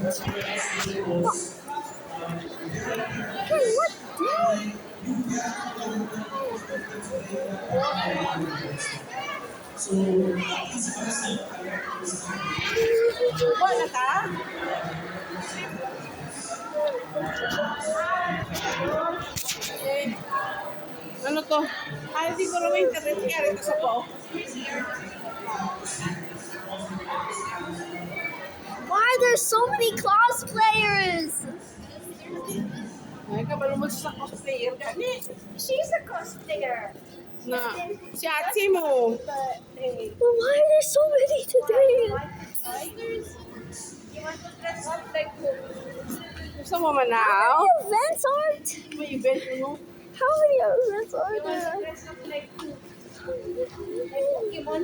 Okay, what the? Wala ka? Eh, ano to? Hindi ko naman internet kaya rin sa po. Why are there so many cosplayers? Ay, kabalo mo sa cosplayer gani. She's a cosplayer. Na, si Atsi mo. But hey, But why are there so many today? you want to dress up like who? Gusto mo How manaw? many events aren't? May event mo. How many events are You want to there? dress up like who? Like Pokemon.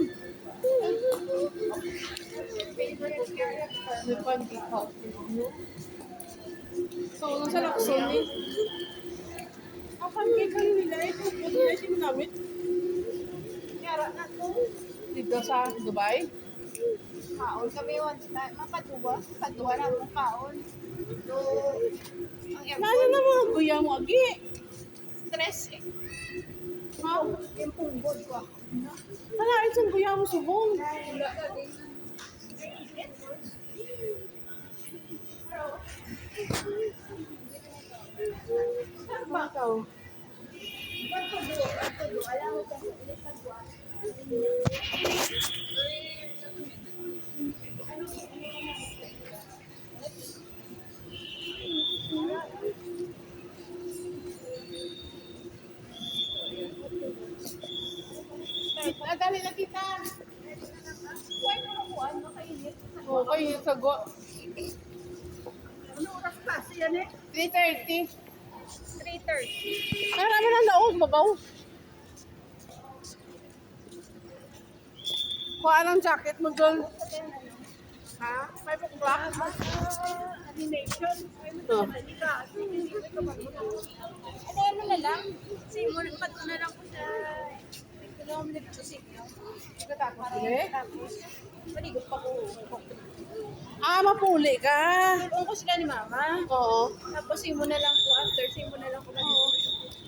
Favorite character. May pandi ka. So, nung sa Lacson eh. Pandi ka nila eh. Ito na siya namin. Yara na to. Dito sa Dubai. Kaon kami once na mapaduwa. Paduwa na mo kaon. So, ang Nalo na mga guya mo agi. stress eh. Ha? Yung punggod ko ako. Wala, isang guya mo subong. Wala ka din. Ba ikaw? Alam mo kung ulit pagwa. Nadali na kita. Why mo nakuhaan? Makainit. Okay, sa go. Ano oras pa? Yan eh? 3:30. 3:30. Ay, marami na laos, babaw. Kuha ng jacket mo doon. Ha? 5 o'clock? Animation. Oh. Ano mo na lang? Kasi mo na lang ko sa kilometer to signal. Eh? Tapos, panigot pa ko. Mapuli ka. Tulong ko sila ni mama. Oo. Tapos mo na lang ko after. Mo na lang ko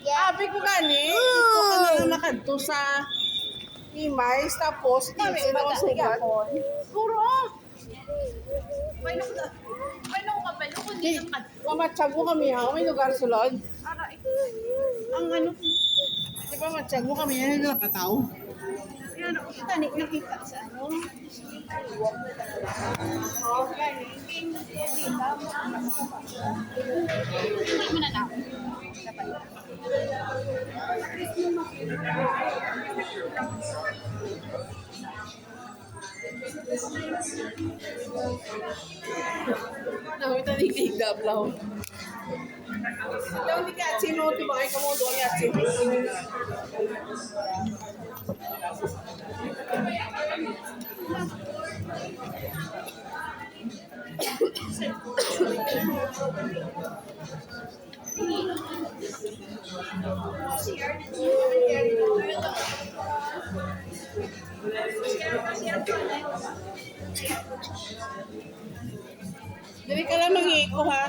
Abi ko gani. Ito ka na lang nakadto sa Imays, tapos kami nakasugat. Puro. May na ko kabalo kung Di, di lang kat. mamatsyag mo kami ha. May lugar sulod. Aray. Ang ano, Di ba matsyag mo kami yan yung nakataw? yan ako kita nakita sa ano. Oh, gani. Hindi mo na lang. Nakita ni Ligab lang. Daw ni Katsi mo, tibakay ka mo doon Katsi. Dali ka lang mag-iiko ha.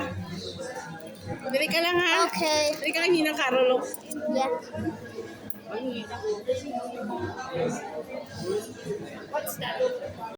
Dali ka lang ha. Okay. Dali ka lang hinang karolo. Yeah. What's that?